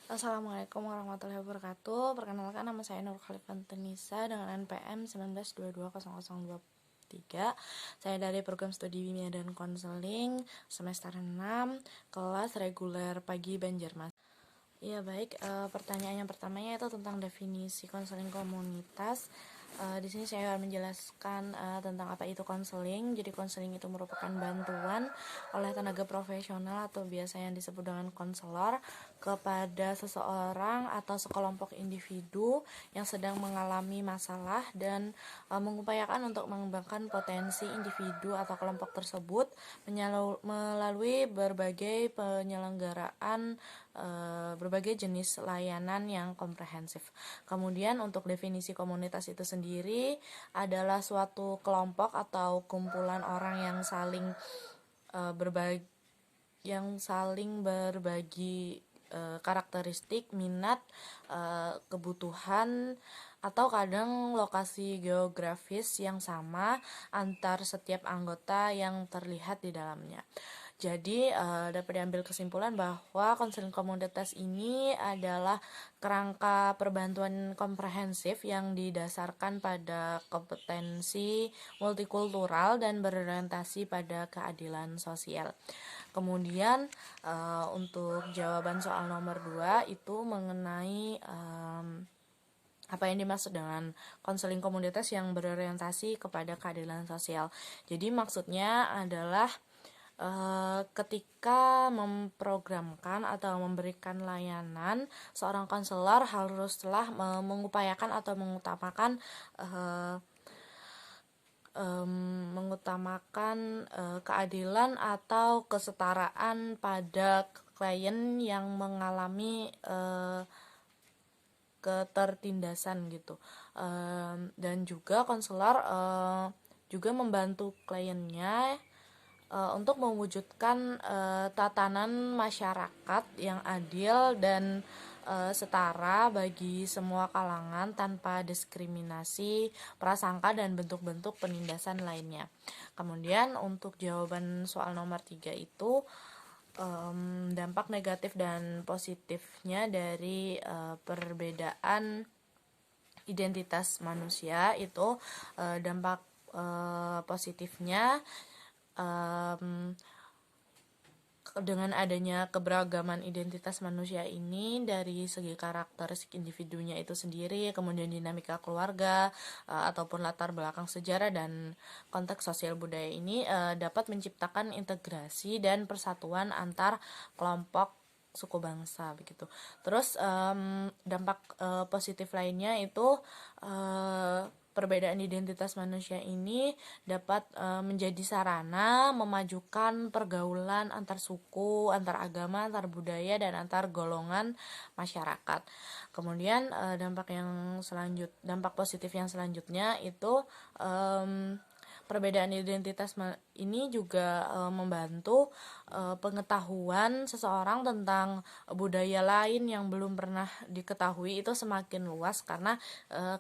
Assalamualaikum warahmatullahi wabarakatuh. Perkenalkan, nama saya Nur Khalifantenisa dengan NPM 19220023. Saya dari program studi Bimbingan dan Konseling semester 6, kelas reguler pagi Banjarmasin. Ya baik, pertanyaan yang pertamanya itu tentang definisi konseling komunitas. Di sini saya akan menjelaskan tentang apa itu konseling. Jadi konseling itu merupakan bantuan oleh tenaga profesional atau biasa yang disebut dengan konselor kepada seseorang atau sekelompok individu yang sedang mengalami masalah dan mengupayakan untuk mengembangkan potensi individu atau kelompok tersebut melalui berbagai penyelenggaraan berbagai jenis layanan yang komprehensif. Kemudian untuk definisi komunitas itu sendiri adalah suatu kelompok atau kumpulan orang yang berbagi karakteristik, minat, kebutuhan, atau kadang lokasi geografis yang sama antar setiap anggota yang terlihat di dalamnya. Jadi dapat diambil kesimpulan bahwa konseling komunitas ini adalah kerangka perbantuan komprehensif yang didasarkan pada kompetensi multikultural dan berorientasi pada keadilan sosial. Kemudian untuk jawaban soal nomor 2 itu mengenai apa yang dimaksud dengan konseling komunitas yang berorientasi kepada keadilan sosial. Jadi maksudnya adalah ketika memprogramkan atau memberikan layanan, seorang konselor haruslah mengupayakan atau mengutamakan keadilan atau kesetaraan pada klien yang mengalami ketertindasan gitu. Dan juga konselor juga membantu kliennya untuk mewujudkan tatanan masyarakat yang adil dan setara bagi semua kalangan tanpa diskriminasi, prasangka, dan bentuk-bentuk penindasan lainnya. Kemudian untuk jawaban soal nomor 3 itu dampak negatif dan positifnya dari perbedaan identitas manusia itu dampak positifnya dengan adanya keberagaman identitas manusia ini dari segi karakteristik individunya itu sendiri, kemudian dinamika keluarga ataupun latar belakang sejarah dan konteks sosial budaya ini dapat menciptakan integrasi dan persatuan antar kelompok suku bangsa begitu. Terus dampak positif lainnya itu perbedaan identitas manusia ini dapat menjadi sarana memajukan pergaulan antar suku, antar agama, antar budaya, dan antar golongan masyarakat. Kemudian dampak positif yang selanjutnya itu perbedaan identitas ini juga membantu pengetahuan seseorang tentang budaya lain yang belum pernah diketahui itu semakin luas karena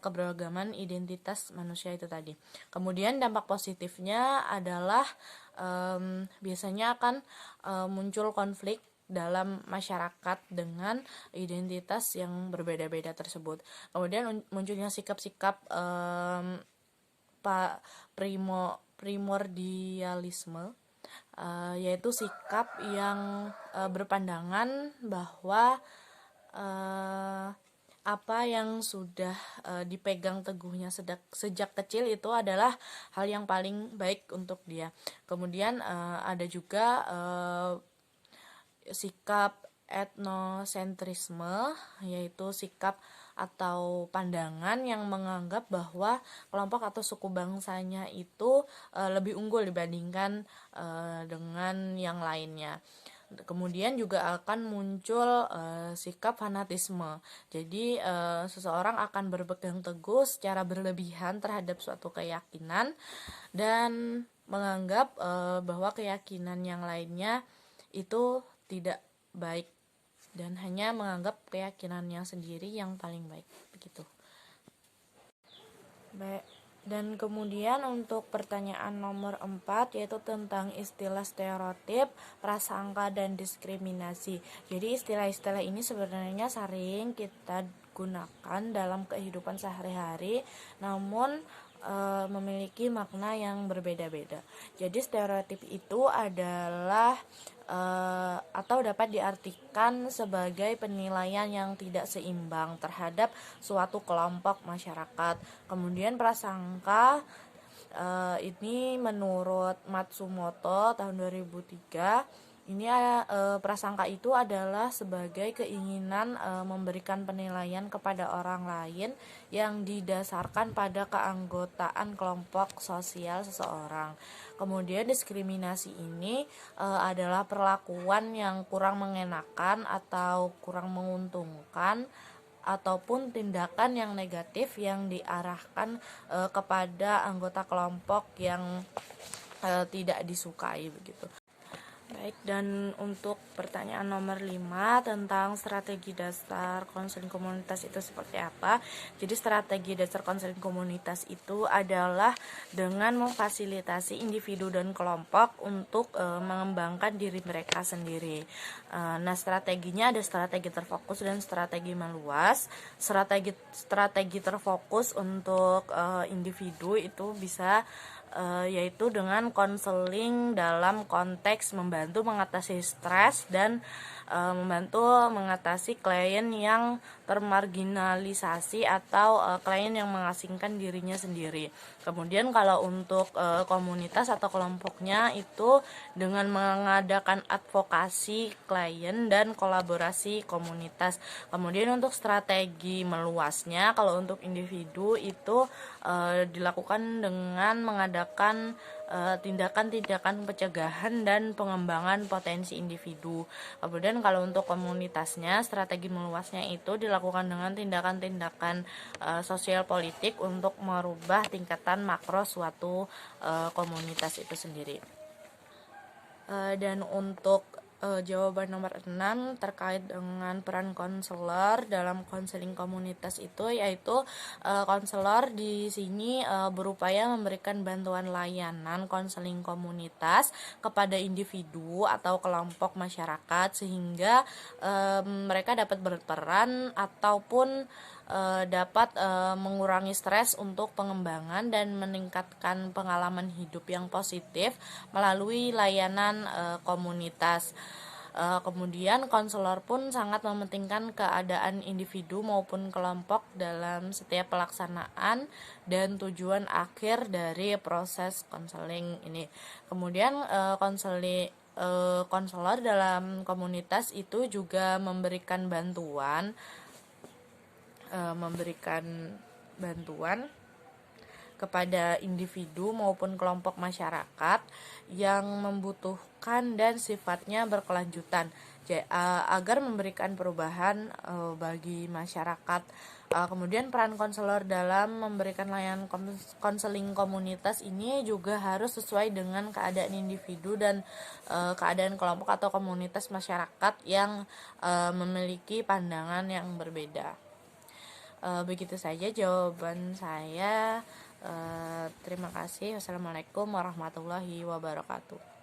keberagaman identitas manusia itu tadi. Kemudian dampak positifnya adalah biasanya akan muncul konflik dalam masyarakat dengan identitas yang berbeda-beda tersebut. Kemudian munculnya sikap-sikap primordialisme, yaitu sikap yang berpandangan bahwa apa yang sudah dipegang teguhnya sejak kecil itu adalah hal yang paling baik untuk dia. Kemudian ada juga sikap etnosentrisme, yaitu sikap atau pandangan yang menganggap bahwa kelompok atau suku bangsanya itu lebih unggul dibandingkan dengan yang lainnya. Kemudian juga akan muncul sikap fanatisme. Jadi seseorang akan berpegang teguh secara berlebihan terhadap suatu keyakinan dan menganggap bahwa keyakinan yang lainnya itu tidak baik dan hanya menganggap keyakinannya sendiri yang paling baik begitu. Baik, Dan kemudian untuk pertanyaan nomor 4 yaitu tentang istilah stereotip, prasangka, dan diskriminasi. Jadi istilah-istilah ini sebenarnya sering kita gunakan dalam kehidupan sehari-hari, namun memiliki makna yang berbeda-beda. Jadi stereotip itu adalah atau dapat diartikan sebagai penilaian yang tidak seimbang terhadap suatu kelompok masyarakat. Kemudian prasangka ini menurut Matsumoto tahun 2003, ini prasangka itu adalah sebagai keinginan memberikan penilaian kepada orang lain yang didasarkan pada keanggotaan kelompok sosial seseorang. Kemudian diskriminasi ini adalah perlakuan yang kurang mengenakan atau kurang menguntungkan ataupun tindakan yang negatif yang diarahkan kepada anggota kelompok yang tidak disukai begitu. Baik, dan untuk pertanyaan nomor 5 tentang strategi dasar konseling komunitas itu seperti apa. Jadi strategi dasar konseling komunitas itu adalah dengan memfasilitasi individu dan kelompok untuk mengembangkan diri mereka sendiri. Nah, strateginya ada strategi terfokus dan strategi meluas. Strategi terfokus untuk individu itu bisa yaitu dengan konseling dalam konteks membantu mengatasi stres dan membantu mengatasi klien yang termarginalisasi atau klien yang mengasingkan dirinya sendiri. Kemudian kalau untuk komunitas atau kelompoknya itu dengan mengadakan advokasi klien dan kolaborasi komunitas. Kemudian untuk strategi meluasnya, kalau untuk individu itu dilakukan dengan mengadakan tindakan-tindakan pencegahan dan pengembangan potensi individu. Kemudian kalau untuk komunitasnya, strategi meluasnya itu dilakukan dengan tindakan-tindakan sosial politik untuk merubah tingkatan makro suatu komunitas itu sendiri. Dan untuk jawaban nomor 6 terkait dengan peran konselor dalam konseling komunitas itu, yaitu konselor di sini berupaya memberikan bantuan layanan konseling komunitas kepada individu atau kelompok masyarakat sehingga mereka dapat berperan ataupun dapat mengurangi stres untuk pengembangan dan meningkatkan pengalaman hidup yang positif melalui layanan komunitas. Kemudian konselor pun sangat mementingkan keadaan individu maupun kelompok dalam setiap pelaksanaan dan tujuan akhir dari proses konseling ini. Kemudian konselor dalam komunitas itu juga memberikan bantuan kepada individu maupun kelompok masyarakat yang membutuhkan dan sifatnya berkelanjutan agar memberikan perubahan bagi masyarakat. Kemudian peran konselor dalam memberikan layanan konseling komunitas ini juga harus sesuai dengan keadaan individu dan keadaan kelompok atau komunitas masyarakat yang memiliki pandangan yang berbeda. Begitu saja jawaban saya. Terima kasih. Wassalamualaikum warahmatullahi wabarakatuh.